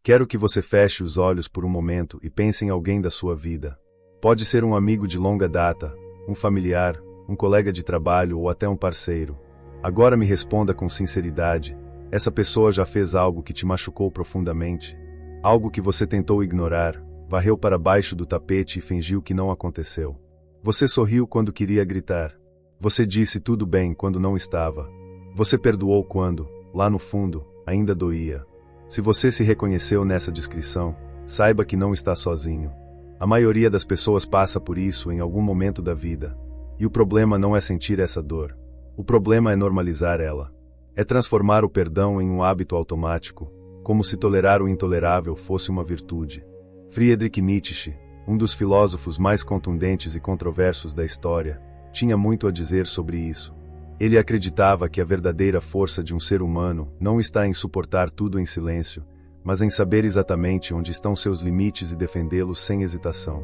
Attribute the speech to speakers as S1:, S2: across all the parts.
S1: Quero que você feche os olhos por um momento e pense em alguém da sua vida. Pode ser um amigo de longa data, um familiar, um colega de trabalho ou até um parceiro. Agora me responda com sinceridade: essa pessoa já fez algo que te machucou profundamente? Algo que você tentou ignorar, varreu para baixo do tapete e fingiu que não aconteceu? Você sorriu quando queria gritar. Você disse tudo bem quando não estava. Você perdoou quando, lá no fundo, ainda doía. Se você se reconheceu nessa descrição, saiba que não está sozinho. A maioria das pessoas passa por isso em algum momento da vida. E o problema não é sentir essa dor. O problema é normalizar ela. É transformar o perdão em um hábito automático, como se tolerar o intolerável fosse uma virtude. Friedrich Nietzsche, um dos filósofos mais contundentes e controversos da história, tinha muito a dizer sobre isso. Ele acreditava que a verdadeira força de um ser humano não está em suportar tudo em silêncio, mas em saber exatamente onde estão seus limites e defendê-los sem hesitação.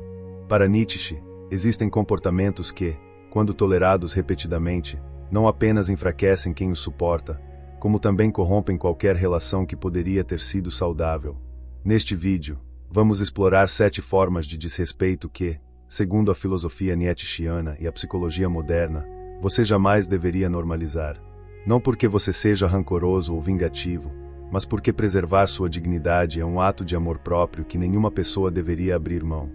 S1: Para Nietzsche, existem comportamentos que, quando tolerados repetidamente, não apenas enfraquecem quem os suporta, como também corrompem qualquer relação que poderia ter sido saudável. Neste vídeo, vamos explorar 7 formas de desrespeito que, segundo a filosofia nietzschiana e a psicologia moderna, você jamais deveria normalizar. Não porque você seja rancoroso ou vingativo, mas porque preservar sua dignidade é um ato de amor próprio que nenhuma pessoa deveria abrir mão.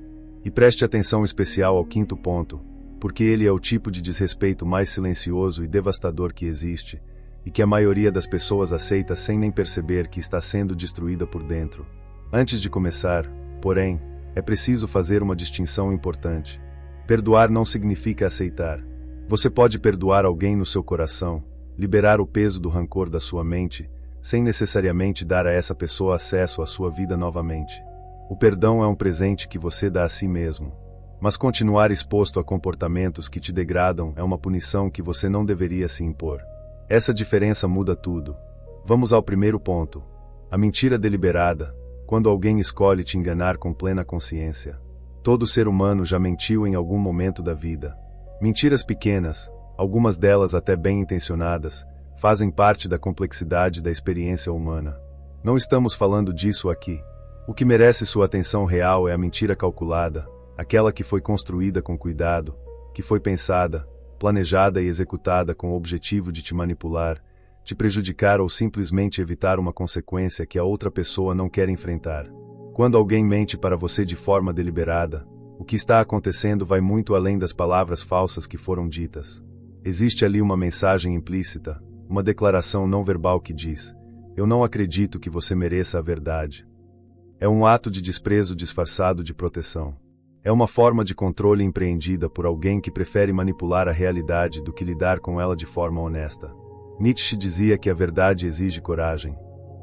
S1: E preste atenção especial ao 5º ponto, porque ele é o tipo de desrespeito mais silencioso e devastador que existe, e que a maioria das pessoas aceita sem nem perceber que está sendo destruída por dentro. Antes de começar, porém, é preciso fazer uma distinção importante. Perdoar não significa aceitar. Você pode perdoar alguém no seu coração, liberar o peso do rancor da sua mente, sem necessariamente dar a essa pessoa acesso à sua vida novamente. O perdão é um presente que você dá a si mesmo. Mas continuar exposto a comportamentos que te degradam é uma punição que você não deveria se impor. Essa diferença muda tudo. Vamos ao primeiro ponto. A mentira deliberada, quando alguém escolhe te enganar com plena consciência. Todo ser humano já mentiu em algum momento da vida. Mentiras pequenas, algumas delas até bem intencionadas, fazem parte da complexidade da experiência humana. Não estamos falando disso aqui. O que merece sua atenção real é a mentira calculada, aquela que foi construída com cuidado, que foi pensada, planejada e executada com o objetivo de te manipular, te prejudicar ou simplesmente evitar uma consequência que a outra pessoa não quer enfrentar. Quando alguém mente para você de forma deliberada, o que está acontecendo vai muito além das palavras falsas que foram ditas. Existe ali uma mensagem implícita, uma declaração não verbal que diz: eu não acredito que você mereça a verdade. É um ato de desprezo disfarçado de proteção. É uma forma de controle empreendida por alguém que prefere manipular a realidade do que lidar com ela de forma honesta. Nietzsche dizia que a verdade exige coragem.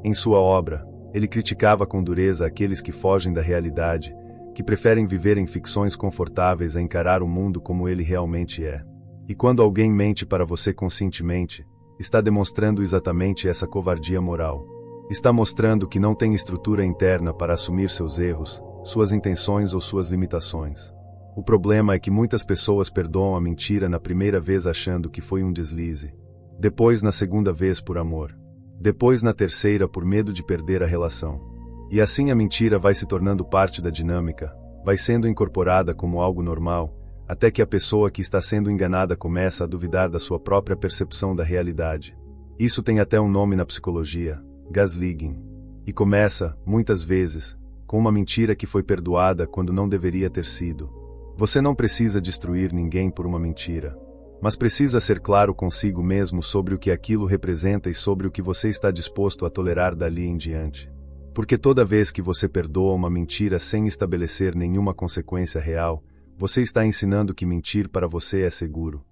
S1: Em sua obra, ele criticava com dureza aqueles que fogem da realidade, que preferem viver em ficções confortáveis a encarar o mundo como ele realmente é. E quando alguém mente para você conscientemente, está demonstrando exatamente essa covardia moral. Está mostrando que não tem estrutura interna para assumir seus erros, suas intenções ou suas limitações. O problema é que muitas pessoas perdoam a mentira na primeira vez achando que foi um deslize. Depois na segunda vez por amor. Depois na terceira por medo de perder a relação. E assim a mentira vai se tornando parte da dinâmica, vai sendo incorporada como algo normal, até que a pessoa que está sendo enganada começa a duvidar da sua própria percepção da realidade. Isso tem até um nome na psicologia: gaslighting. E começa, muitas vezes, com uma mentira que foi perdoada quando não deveria ter sido. Você não precisa destruir ninguém por uma mentira, mas precisa ser claro consigo mesmo sobre o que aquilo representa e sobre o que você está disposto a tolerar dali em diante. Porque toda vez que você perdoa uma mentira sem estabelecer nenhuma consequência real, você está ensinando que mentir para você é seguro.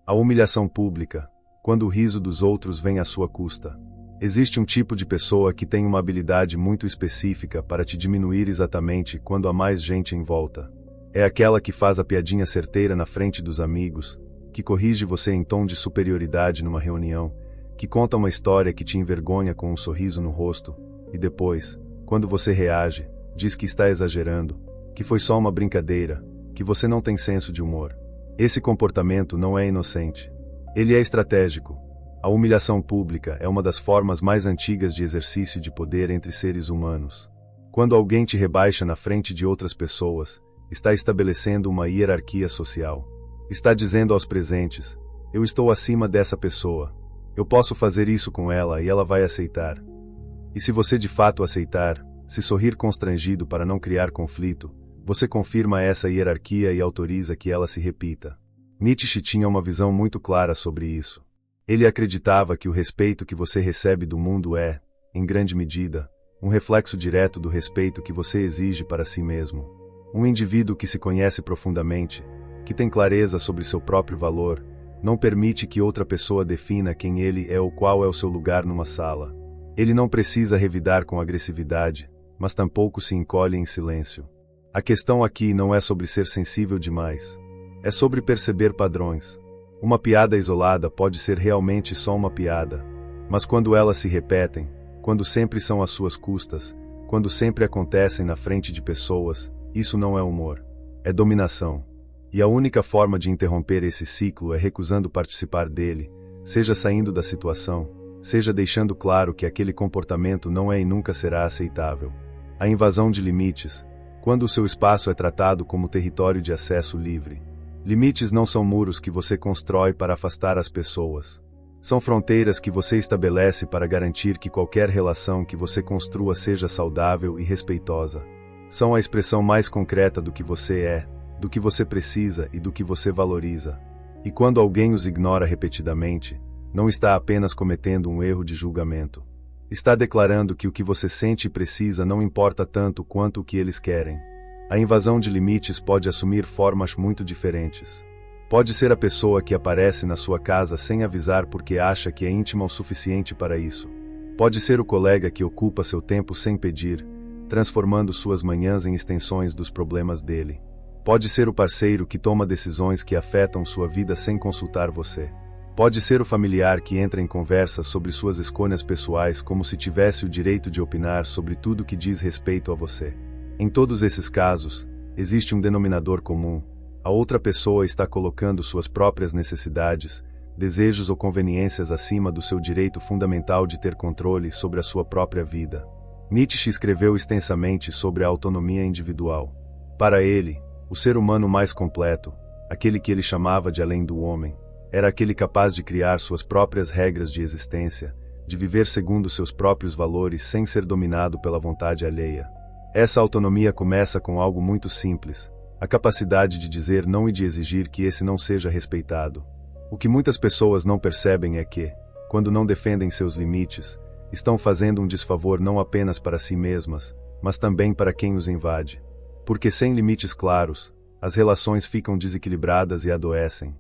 S1: A humilhação pública, quando o riso dos outros vem à sua custa. Existe um tipo de pessoa que tem uma habilidade muito específica para te diminuir exatamente quando há mais gente em volta. É aquela que faz a piadinha certeira na frente dos amigos, que corrige você em tom de superioridade numa reunião, que conta uma história que te envergonha com um sorriso no rosto, e depois, quando você reage, diz que está exagerando, que foi só uma brincadeira, que você não tem senso de humor. Esse comportamento não é inocente. Ele é estratégico. A humilhação pública é uma das formas mais antigas de exercício de poder entre seres humanos. Quando alguém te rebaixa na frente de outras pessoas, está estabelecendo uma hierarquia social. Está dizendo aos presentes: eu estou acima dessa pessoa. Eu posso fazer isso com ela e ela vai aceitar. E se você de fato aceitar, se sorrir constrangido para não criar conflito, você confirma essa hierarquia e autoriza que ela se repita. Nietzsche tinha uma visão muito clara sobre isso. Ele acreditava que o respeito que você recebe do mundo é, em grande medida, um reflexo direto do respeito que você exige para si mesmo. Um indivíduo que se conhece profundamente, que tem clareza sobre seu próprio valor, não permite que outra pessoa defina quem ele é ou qual é o seu lugar numa sala. Ele não precisa revidar com agressividade, mas tampouco se encolhe em silêncio. A questão aqui não é sobre ser sensível demais. É sobre perceber padrões. Uma piada isolada pode ser realmente só uma piada, mas quando elas se repetem, quando sempre são às suas custas, quando sempre acontecem na frente de pessoas, isso não é humor. É dominação. E a única forma de interromper esse ciclo é recusando participar dele, seja saindo da situação, seja deixando claro que aquele comportamento não é e nunca será aceitável. A invasão de limites, quando o seu espaço é tratado como território de acesso livre. Limites não são muros que você constrói para afastar as pessoas. São fronteiras que você estabelece para garantir que qualquer relação que você construa seja saudável e respeitosa. São a expressão mais concreta do que você é, do que você precisa e do que você valoriza. E quando alguém os ignora repetidamente, não está apenas cometendo um erro de julgamento. Está declarando que o que você sente e precisa não importa tanto quanto o que eles querem. A invasão de limites pode assumir formas muito diferentes. Pode ser a pessoa que aparece na sua casa sem avisar porque acha que é íntima o suficiente para isso. Pode ser o colega que ocupa seu tempo sem pedir, transformando suas manhãs em extensões dos problemas dele. Pode ser o parceiro que toma decisões que afetam sua vida sem consultar você. Pode ser o familiar que entra em conversa sobre suas escolhas pessoais como se tivesse o direito de opinar sobre tudo que diz respeito a você. Em todos esses casos, existe um denominador comum. A outra pessoa está colocando suas próprias necessidades, desejos ou conveniências acima do seu direito fundamental de ter controle sobre a sua própria vida. Nietzsche escreveu extensamente sobre a autonomia individual. Para ele, o ser humano mais completo, aquele que ele chamava de além do homem, era aquele capaz de criar suas próprias regras de existência, de viver segundo seus próprios valores sem ser dominado pela vontade alheia. Essa autonomia começa com algo muito simples, a capacidade de dizer não e de exigir que esse não seja respeitado. O que muitas pessoas não percebem é que, quando não defendem seus limites, estão fazendo um desfavor não apenas para si mesmas, mas também para quem os invade. Porque sem limites claros, as relações ficam desequilibradas e adoecem.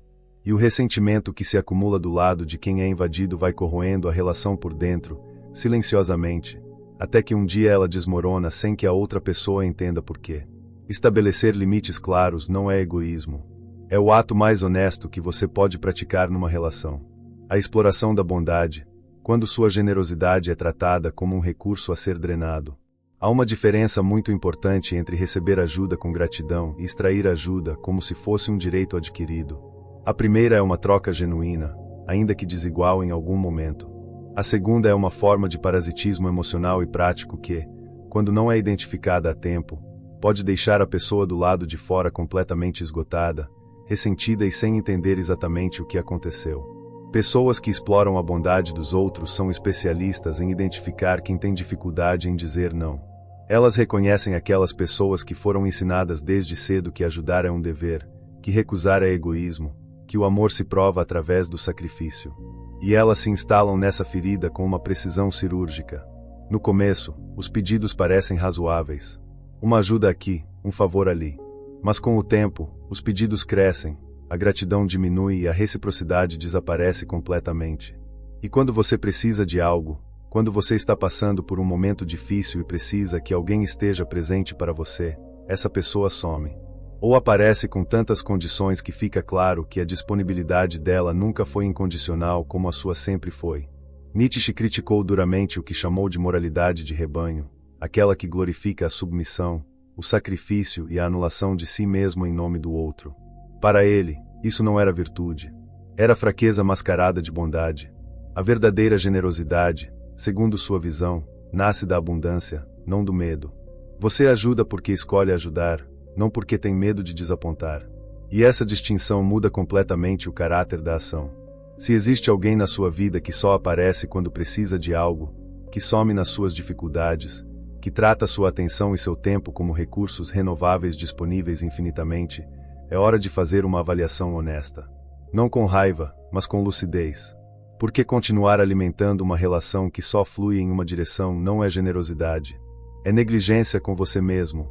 S1: E o ressentimento que se acumula do lado de quem é invadido vai corroendo a relação por dentro, silenciosamente, até que um dia ela desmorona sem que a outra pessoa entenda por quê. Estabelecer limites claros não é egoísmo. É o ato mais honesto que você pode praticar numa relação. A exploração da bondade, quando sua generosidade é tratada como um recurso a ser drenado. Há uma diferença muito importante entre receber ajuda com gratidão e extrair ajuda como se fosse um direito adquirido. A primeira é uma troca genuína, ainda que desigual em algum momento. A segunda é uma forma de parasitismo emocional e prático que, quando não é identificada a tempo, pode deixar a pessoa do lado de fora completamente esgotada, ressentida e sem entender exatamente o que aconteceu. Pessoas que exploram a bondade dos outros são especialistas em identificar quem tem dificuldade em dizer não. Elas reconhecem aquelas pessoas que foram ensinadas desde cedo que ajudar é um dever, que recusar é egoísmo, que o amor se prova através do sacrifício. E elas se instalam nessa ferida com uma precisão cirúrgica. No começo, os pedidos parecem razoáveis. Uma ajuda aqui, um favor ali. Mas com o tempo, os pedidos crescem, a gratidão diminui e a reciprocidade desaparece completamente. E quando você precisa de algo, quando você está passando por um momento difícil e precisa que alguém esteja presente para você, essa pessoa some. Ou aparece com tantas condições que fica claro que a disponibilidade dela nunca foi incondicional como a sua sempre foi. Nietzsche criticou duramente o que chamou de moralidade de rebanho, aquela que glorifica a submissão, o sacrifício e a anulação de si mesmo em nome do outro. Para ele, isso não era virtude. Era fraqueza mascarada de bondade. A verdadeira generosidade, segundo sua visão, nasce da abundância, não do medo. Você ajuda porque escolhe ajudar, não porque tem medo de desapontar. E essa distinção muda completamente o caráter da ação. Se existe alguém na sua vida que só aparece quando precisa de algo, que some nas suas dificuldades, que trata sua atenção e seu tempo como recursos renováveis disponíveis infinitamente, é hora de fazer uma avaliação honesta. Não com raiva, mas com lucidez. Porque continuar alimentando uma relação que só flui em uma direção não é generosidade. É negligência com você mesmo.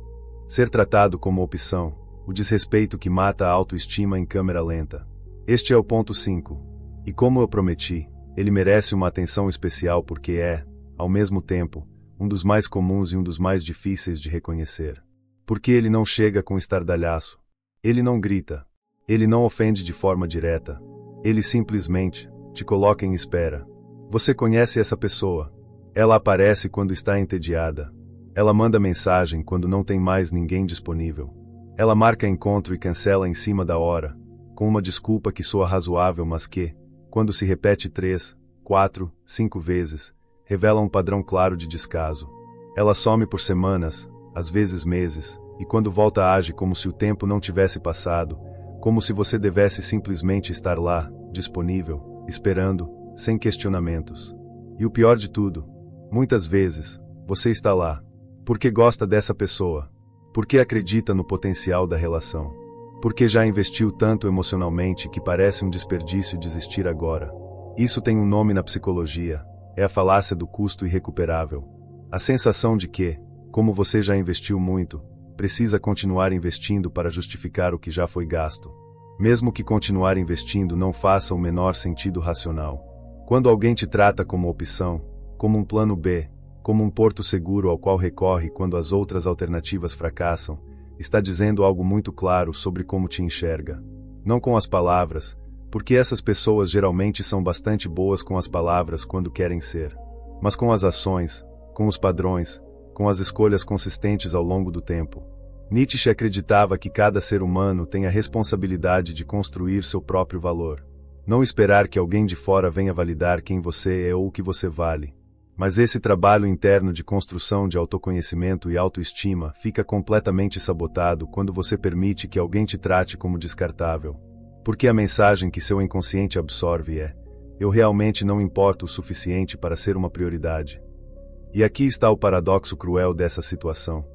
S1: Ser tratado como opção, o desrespeito que mata a autoestima em câmera lenta. Este é o ponto 5. E como eu prometi, ele merece uma atenção especial porque é, ao mesmo tempo, um dos mais comuns e um dos mais difíceis de reconhecer. Porque ele não chega com estardalhaço. Ele não grita. Ele não ofende de forma direta. Ele simplesmente te coloca em espera. Você conhece essa pessoa. Ela aparece quando está entediada. Ela manda mensagem quando não tem mais ninguém disponível. Ela marca encontro e cancela em cima da hora, com uma desculpa que soa razoável mas que, quando se repete 3, 4, 5 vezes, revela um padrão claro de descaso. Ela some por semanas, às vezes meses, e quando volta age como se o tempo não tivesse passado, como se você devesse simplesmente estar lá, disponível, esperando, sem questionamentos. E o pior de tudo, muitas vezes, você está lá, porque gosta dessa pessoa, porque acredita no potencial da relação, porque já investiu tanto emocionalmente que parece um desperdício desistir agora. Isso tem um nome na psicologia, é a falácia do custo irrecuperável. A sensação de que, como você já investiu muito, precisa continuar investindo para justificar o que já foi gasto. Mesmo que continuar investindo não faça o menor sentido racional. Quando alguém te trata como opção, como um plano B, como um porto seguro ao qual recorre quando as outras alternativas fracassam, está dizendo algo muito claro sobre como te enxerga. Não com as palavras, porque essas pessoas geralmente são bastante boas com as palavras quando querem ser, mas com as ações, com os padrões, com as escolhas consistentes ao longo do tempo. Nietzsche acreditava que cada ser humano tem a responsabilidade de construir seu próprio valor. Não esperar que alguém de fora venha validar quem você é ou o que você vale. Mas esse trabalho interno de construção de autoconhecimento e autoestima fica completamente sabotado quando você permite que alguém te trate como descartável. Porque a mensagem que seu inconsciente absorve é: eu realmente não importo o suficiente para ser uma prioridade. E aqui está o paradoxo cruel dessa situação.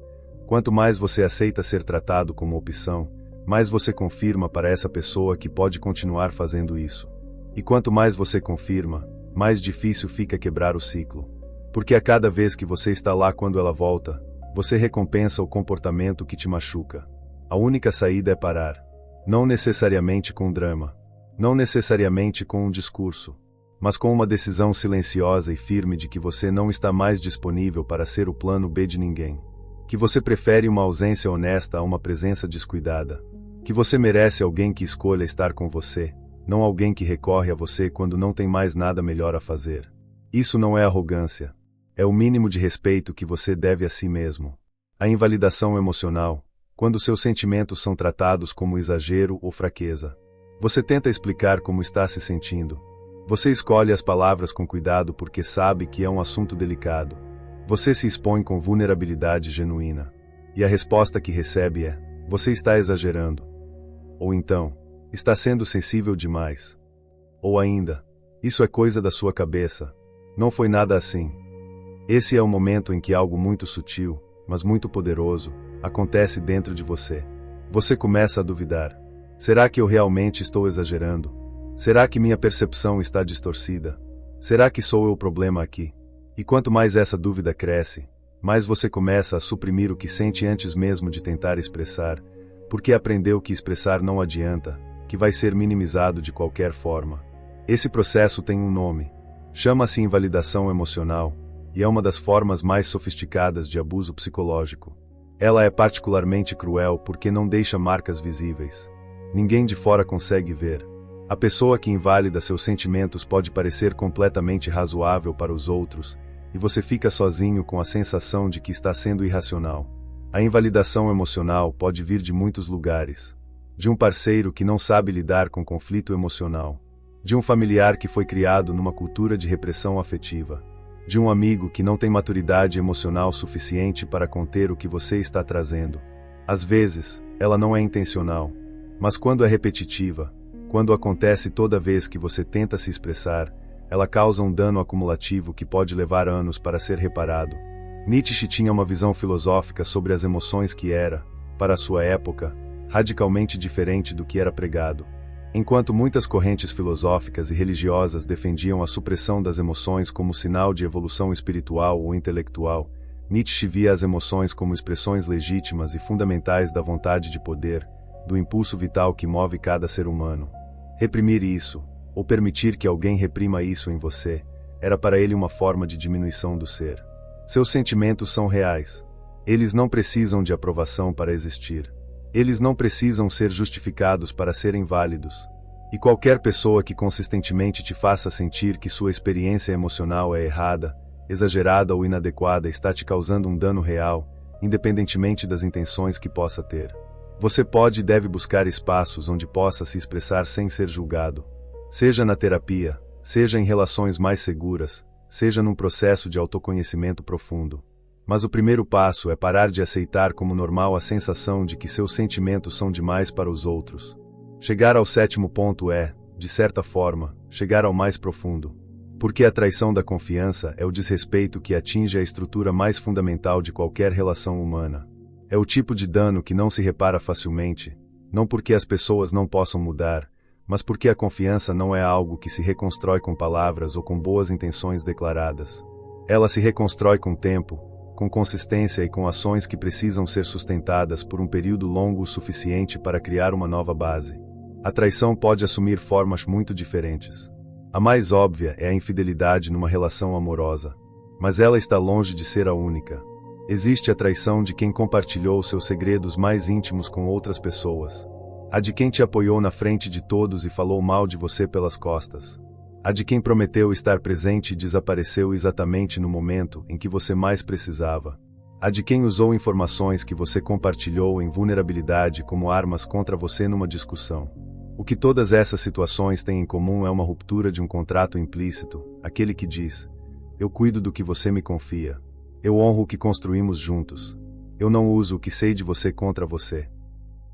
S1: Quanto mais você aceita ser tratado como opção, mais você confirma para essa pessoa que pode continuar fazendo isso. E quanto mais você confirma, mais difícil fica quebrar o ciclo. Porque a cada vez que você está lá quando ela volta, você recompensa o comportamento que te machuca. A única saída é parar. Não necessariamente com drama. Não necessariamente com um discurso. Mas com uma decisão silenciosa e firme de que você não está mais disponível para ser o plano B de ninguém. Que você prefere uma ausência honesta a uma presença descuidada. Que você merece alguém que escolha estar com você, não alguém que recorre a você quando não tem mais nada melhor a fazer. Isso não é arrogância. É o mínimo de respeito que você deve a si mesmo. A invalidação emocional, quando seus sentimentos são tratados como exagero ou fraqueza. Você tenta explicar como está se sentindo. Você escolhe as palavras com cuidado porque sabe que é um assunto delicado. Você se expõe com vulnerabilidade genuína. E a resposta que recebe é: você está exagerando. Ou então, está sendo sensível demais. Ou ainda, isso é coisa da sua cabeça. Não foi nada assim. Esse é o momento em que algo muito sutil, mas muito poderoso, acontece dentro de você. Você começa a duvidar. Será que eu realmente estou exagerando? Será que minha percepção está distorcida? Será que sou eu o problema aqui? E quanto mais essa dúvida cresce, mais você começa a suprimir o que sente antes mesmo de tentar expressar, porque aprendeu que expressar não adianta, que vai ser minimizado de qualquer forma. Esse processo tem um nome. Chama-se invalidação emocional, e é uma das formas mais sofisticadas de abuso psicológico. Ela é particularmente cruel porque não deixa marcas visíveis. Ninguém de fora consegue ver. A pessoa que invalida seus sentimentos pode parecer completamente razoável para os outros, e você fica sozinho com a sensação de que está sendo irracional. A invalidação emocional pode vir de muitos lugares. De um parceiro que não sabe lidar com conflito emocional. De um familiar que foi criado numa cultura de repressão afetiva. de um amigo que não tem maturidade emocional suficiente para conter o que você está trazendo. Às vezes, ela não é intencional, mas quando é repetitiva, quando acontece toda vez que você tenta se expressar, ela causa um dano acumulativo que pode levar anos para ser reparado. Nietzsche tinha uma visão filosófica sobre as emoções que era, para a sua época, radicalmente diferente do que era pregado. Enquanto muitas correntes filosóficas e religiosas defendiam a supressão das emoções como sinal de evolução espiritual ou intelectual, Nietzsche via as emoções como expressões legítimas e fundamentais da vontade de poder, do impulso vital que move cada ser humano. Reprimir isso, ou permitir que alguém reprima isso em você, era para ele uma forma de diminuição do ser. Seus sentimentos são reais. Eles não precisam de aprovação para existir. Eles não precisam ser justificados para serem válidos. E qualquer pessoa que consistentemente te faça sentir que sua experiência emocional é errada, exagerada ou inadequada está te causando um dano real, independentemente das intenções que possa ter. Você pode e deve buscar espaços onde possa se expressar sem ser julgado. Seja na terapia, seja em relações mais seguras, seja num processo de autoconhecimento profundo. Mas o primeiro passo é parar de aceitar como normal a sensação de que seus sentimentos são demais para os outros. Chegar ao sétimo ponto é, de certa forma, chegar ao mais profundo. Porque a traição da confiança é o desrespeito que atinge a estrutura mais fundamental de qualquer relação humana. É o tipo de dano que não se repara facilmente, não porque as pessoas não possam mudar, mas porque a confiança não é algo que se reconstrói com palavras ou com boas intenções declaradas. Ela se reconstrói com tempo, com consistência e com ações que precisam ser sustentadas por um período longo o suficiente para criar uma nova base. A traição pode assumir formas muito diferentes. A mais óbvia é a infidelidade numa relação amorosa, mas ela está longe de ser a única. Existe a traição de quem compartilhou seus segredos mais íntimos com outras pessoas. A de quem te apoiou na frente de todos e falou mal de você pelas costas. A de quem prometeu estar presente e desapareceu exatamente no momento em que você mais precisava. A de quem usou informações que você compartilhou em vulnerabilidade como armas contra você numa discussão. O que todas essas situações têm em comum é uma ruptura de um contrato implícito, aquele que diz: eu cuido do que você me confia. Eu honro o que construímos juntos. Eu não uso o que sei de você contra você.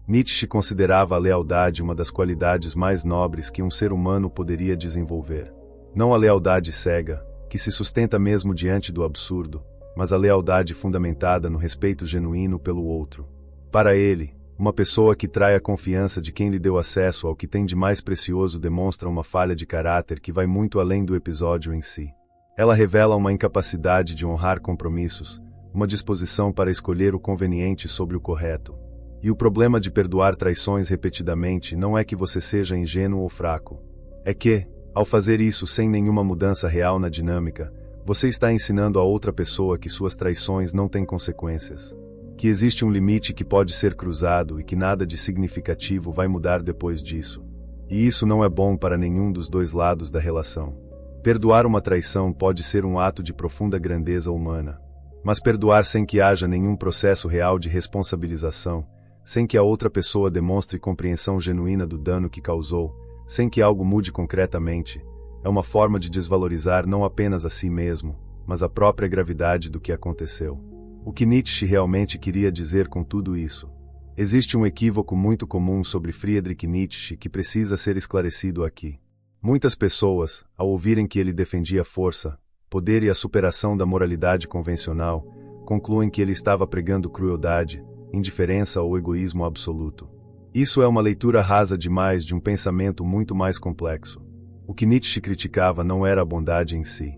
S1: Nietzsche considerava a lealdade uma das qualidades mais nobres que um ser humano poderia desenvolver. Não a lealdade cega, que se sustenta mesmo diante do absurdo, mas a lealdade fundamentada no respeito genuíno pelo outro. Para ele, uma pessoa que trai a confiança de quem lhe deu acesso ao que tem de mais precioso demonstra uma falha de caráter que vai muito além do episódio em si. Ela revela uma incapacidade de honrar compromissos, uma disposição para escolher o conveniente sobre o correto. E o problema de perdoar traições repetidamente não é que você seja ingênuo ou fraco. É que, ao fazer isso sem nenhuma mudança real na dinâmica, você está ensinando a outra pessoa que suas traições não têm consequências. Que existe um limite que pode ser cruzado e que nada de significativo vai mudar depois disso. E isso não é bom para nenhum dos dois lados da relação. Perdoar uma traição pode ser um ato de profunda grandeza humana. Mas perdoar sem que haja nenhum processo real de responsabilização, sem que a outra pessoa demonstre compreensão genuína do dano que causou, sem que algo mude concretamente, é uma forma de desvalorizar não apenas a si mesmo, mas a própria gravidade do que aconteceu. O que Nietzsche realmente queria dizer com tudo isso? Existe um equívoco muito comum sobre Friedrich Nietzsche que precisa ser esclarecido aqui. Muitas pessoas, ao ouvirem que ele defendia força, poder e a superação da moralidade convencional, concluem que ele estava pregando crueldade, indiferença ou egoísmo absoluto. Isso é uma leitura rasa demais de um pensamento muito mais complexo. O que Nietzsche criticava não era a bondade em si.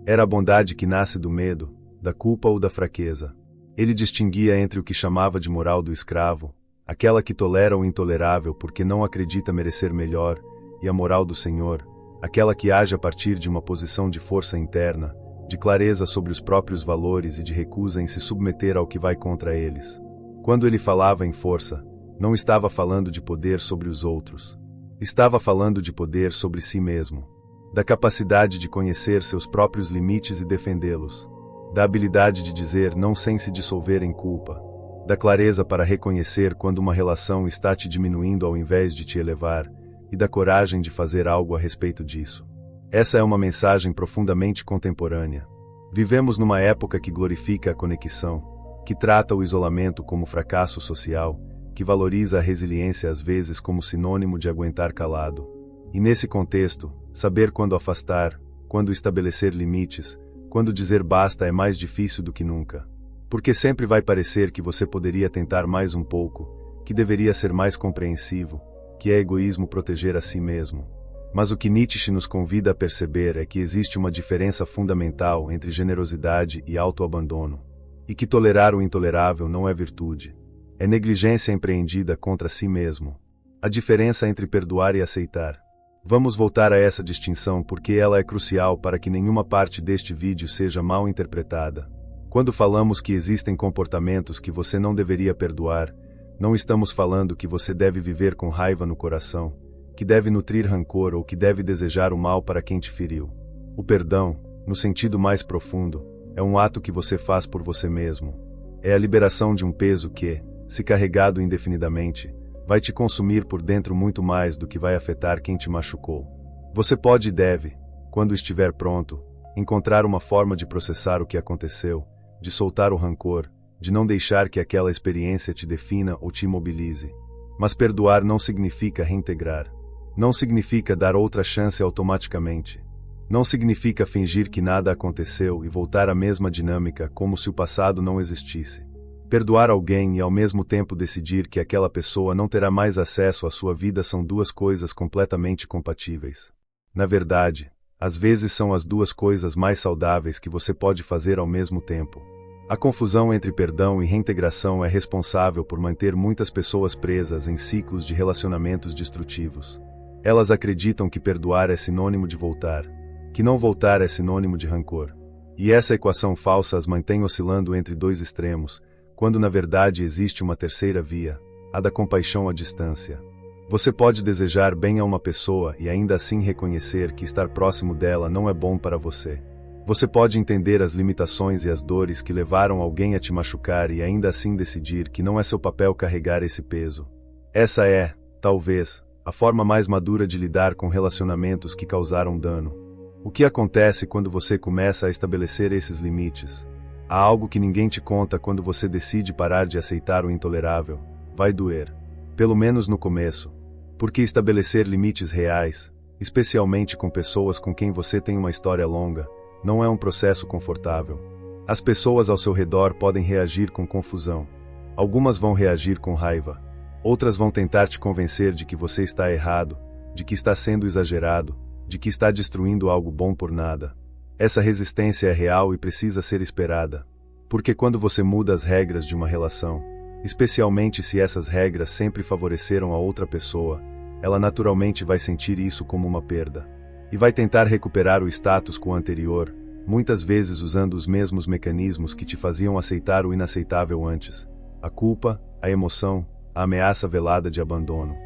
S1: Era a bondade que nasce do medo, da culpa ou da fraqueza. Ele distinguia entre o que chamava de moral do escravo, aquela que tolera o intolerável porque não acredita merecer melhor, e a moral do Senhor, aquela que age a partir de uma posição de força interna, de clareza sobre os próprios valores e de recusa em se submeter ao que vai contra eles. Quando ele falava em força, não estava falando de poder sobre os outros. Estava falando de poder sobre si mesmo. Da capacidade de conhecer seus próprios limites e defendê-los. Da habilidade de dizer não sem se dissolver em culpa. Da clareza para reconhecer quando uma relação está te diminuindo ao invés de te elevar, e da coragem de fazer algo a respeito disso. Essa é uma mensagem profundamente contemporânea. Vivemos numa época que glorifica a conexão, que trata o isolamento como fracasso social, que valoriza a resiliência às vezes como sinônimo de aguentar calado. E nesse contexto, saber quando afastar, quando estabelecer limites, quando dizer basta é mais difícil do que nunca. Porque sempre vai parecer que você poderia tentar mais um pouco, que deveria ser mais compreensivo, que é egoísmo proteger a si mesmo. Mas o que Nietzsche nos convida a perceber é que existe uma diferença fundamental entre generosidade e autoabandono, e que tolerar o intolerável não é virtude. É negligência empreendida contra si mesmo. A diferença entre perdoar e aceitar. Vamos voltar a essa distinção porque ela é crucial para que nenhuma parte deste vídeo seja mal interpretada. Quando falamos que existem comportamentos que você não deveria perdoar, não estamos falando que você deve viver com raiva no coração, que deve nutrir rancor ou que deve desejar o mal para quem te feriu. O perdão, no sentido mais profundo, é um ato que você faz por você mesmo. É a liberação de um peso que, se carregado indefinidamente, vai te consumir por dentro muito mais do que vai afetar quem te machucou. Você pode e deve, quando estiver pronto, encontrar uma forma de processar o que aconteceu, de soltar o rancor, de não deixar que aquela experiência te defina ou te imobilize. Mas perdoar não significa reintegrar. Não significa dar outra chance automaticamente. Não significa fingir que nada aconteceu e voltar à mesma dinâmica como se o passado não existisse. Perdoar alguém e ao mesmo tempo decidir que aquela pessoa não terá mais acesso à sua vida são duas coisas completamente compatíveis. Na verdade, às vezes são as duas coisas mais saudáveis que você pode fazer ao mesmo tempo. A confusão entre perdão e reintegração é responsável por manter muitas pessoas presas em ciclos de relacionamentos destrutivos. Elas acreditam que perdoar é sinônimo de voltar, que não voltar é sinônimo de rancor. E essa equação falsa as mantém oscilando entre dois extremos, quando na verdade existe uma terceira via, a da compaixão à distância. Você pode desejar bem a uma pessoa e ainda assim reconhecer que estar próximo dela não é bom para você. Você pode entender as limitações e as dores que levaram alguém a te machucar e ainda assim decidir que não é seu papel carregar esse peso. Essa é, talvez, a forma mais madura de lidar com relacionamentos que causaram dano. O que acontece quando você começa a estabelecer esses limites? Há algo que ninguém te conta quando você decide parar de aceitar o intolerável. Vai doer. Pelo menos no começo. Porque estabelecer limites reais, especialmente com pessoas com quem você tem uma história longa, não é um processo confortável. As pessoas ao seu redor podem reagir com confusão. Algumas vão reagir com raiva. Outras vão tentar te convencer de que você está errado, de que está sendo exagerado, de que está destruindo algo bom por nada. Essa resistência é real e precisa ser esperada. Porque quando você muda as regras de uma relação, especialmente se essas regras sempre favoreceram a outra pessoa, ela naturalmente vai sentir isso como uma perda. E vai tentar recuperar o status quo anterior, muitas vezes usando os mesmos mecanismos que te faziam aceitar o inaceitável antes. A culpa, a emoção, a ameaça velada de abandono.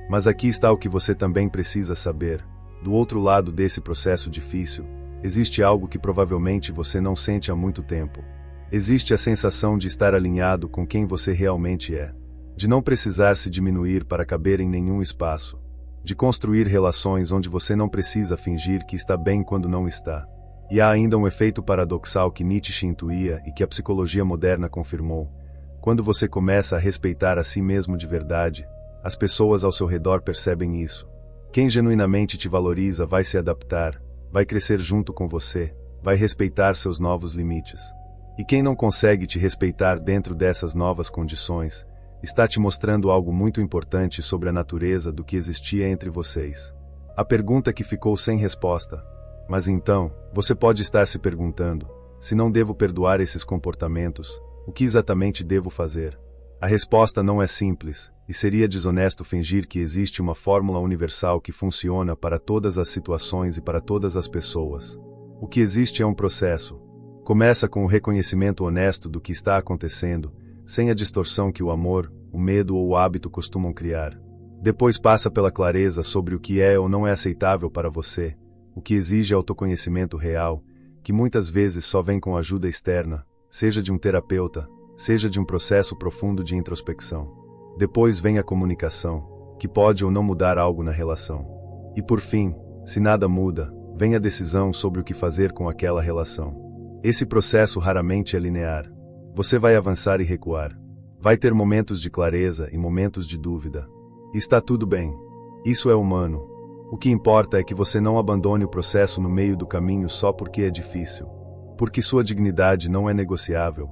S1: Mas aqui está o que você também precisa saber. Do outro lado desse processo difícil, existe algo que provavelmente você não sente há muito tempo. Existe a sensação de estar alinhado com quem você realmente é. De não precisar se diminuir para caber em nenhum espaço. De construir relações onde você não precisa fingir que está bem quando não está. E há ainda um efeito paradoxal que Nietzsche intuía e que a psicologia moderna confirmou. Quando você começa a respeitar a si mesmo de verdade, as pessoas ao seu redor percebem isso. Quem genuinamente te valoriza vai se adaptar, vai crescer junto com você, vai respeitar seus novos limites. E quem não consegue te respeitar dentro dessas novas condições, está te mostrando algo muito importante sobre a natureza do que existia entre vocês. A pergunta que ficou sem resposta. Mas então, você pode estar se perguntando, se não devo perdoar esses comportamentos, o que exatamente devo fazer? A resposta não é simples, e seria desonesto fingir que existe uma fórmula universal que funciona para todas as situações e para todas as pessoas. O que existe é um processo. Começa com o reconhecimento honesto do que está acontecendo, sem a distorção que o amor, o medo ou o hábito costumam criar. Depois passa pela clareza sobre o que é ou não é aceitável para você, o que exige autoconhecimento real, que muitas vezes só vem com ajuda externa, seja de um terapeuta, seja de um processo profundo de introspecção. Depois vem a comunicação, que pode ou não mudar algo na relação. E por fim, se nada muda, vem a decisão sobre o que fazer com aquela relação. Esse processo raramente é linear. Você vai avançar e recuar. Vai ter momentos de clareza e momentos de dúvida. E está tudo bem. Isso é humano. O que importa é que você não abandone o processo no meio do caminho só porque é difícil. Porque sua dignidade não é negociável.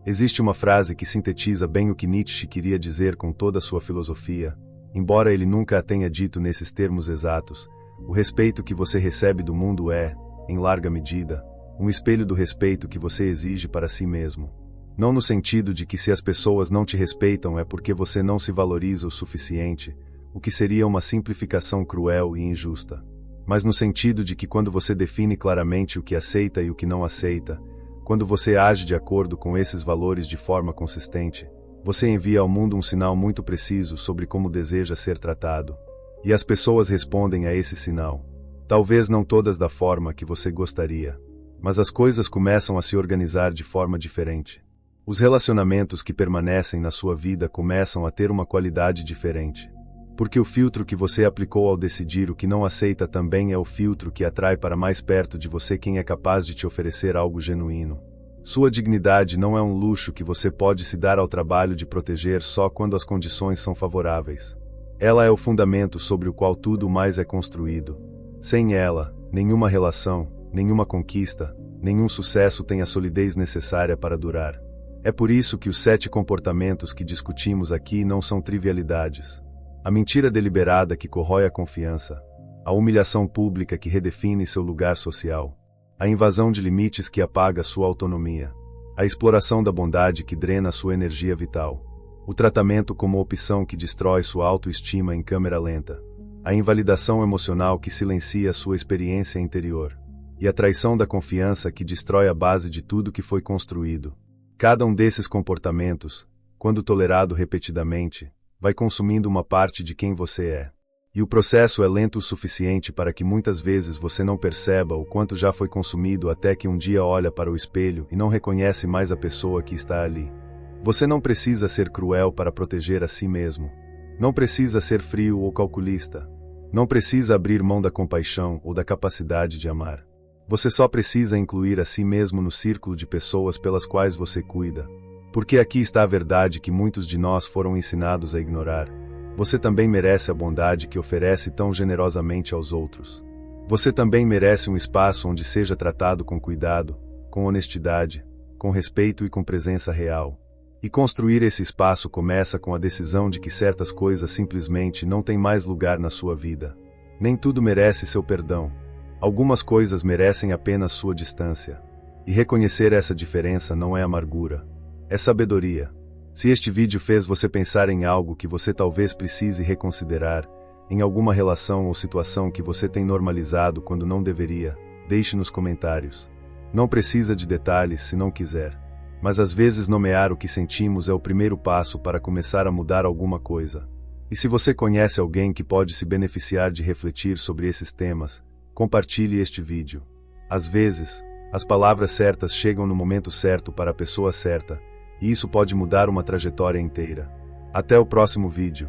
S1: Existe uma frase que sintetiza bem o que Nietzsche queria dizer com toda a sua filosofia, embora ele nunca a tenha dito nesses termos exatos: o respeito que você recebe do mundo é, em larga medida, um espelho do respeito que você exige para si mesmo. Não no sentido de que se as pessoas não te respeitam é porque você não se valoriza o suficiente, o que seria uma simplificação cruel e injusta. Mas no sentido de que quando você define claramente o que aceita e o que não aceita, quando você age de acordo com esses valores de forma consistente, você envia ao mundo um sinal muito preciso sobre como deseja ser tratado. E as pessoas respondem a esse sinal. Talvez não todas da forma que você gostaria, mas as coisas começam a se organizar de forma diferente. Os relacionamentos que permanecem na sua vida começam a ter uma qualidade diferente. Porque o filtro que você aplicou ao decidir o que não aceita também é o filtro que atrai para mais perto de você quem é capaz de te oferecer algo genuíno. Sua dignidade não é um luxo que você pode se dar ao trabalho de proteger só quando as condições são favoráveis. Ela é o fundamento sobre o qual tudo mais é construído. Sem ela, nenhuma relação, nenhuma conquista, nenhum sucesso tem a solidez necessária para durar. É por isso que os 7 comportamentos que discutimos aqui não são trivialidades. A mentira deliberada que corrói a confiança, a humilhação pública que redefine seu lugar social, a invasão de limites que apaga sua autonomia, a exploração da bondade que drena sua energia vital, o tratamento como opção que destrói sua autoestima em câmera lenta, a invalidação emocional que silencia sua experiência interior, e a traição da confiança que destrói a base de tudo que foi construído. Cada um desses comportamentos, quando tolerado repetidamente, vai consumindo uma parte de quem você é. E o processo é lento o suficiente para que muitas vezes você não perceba o quanto já foi consumido até que um dia olha para o espelho e não reconhece mais a pessoa que está ali. Você não precisa ser cruel para proteger a si mesmo. Não precisa ser frio ou calculista. Não precisa abrir mão da compaixão ou da capacidade de amar. Você só precisa incluir a si mesmo no círculo de pessoas pelas quais você cuida. Porque aqui está a verdade que muitos de nós foram ensinados a ignorar. Você também merece a bondade que oferece tão generosamente aos outros. Você também merece um espaço onde seja tratado com cuidado, com honestidade, com respeito e com presença real. E construir esse espaço começa com a decisão de que certas coisas simplesmente não têm mais lugar na sua vida. Nem tudo merece seu perdão. Algumas coisas merecem apenas sua distância. E reconhecer essa diferença não é amargura. É sabedoria. Se este vídeo fez você pensar em algo que você talvez precise reconsiderar, em alguma relação ou situação que você tem normalizado quando não deveria, deixe nos comentários. Não precisa de detalhes se não quiser. Mas às vezes nomear o que sentimos é o primeiro passo para começar a mudar alguma coisa. E se você conhece alguém que pode se beneficiar de refletir sobre esses temas, compartilhe este vídeo. Às vezes, as palavras certas chegam no momento certo para a pessoa certa, e isso pode mudar uma trajetória inteira. Até o próximo vídeo.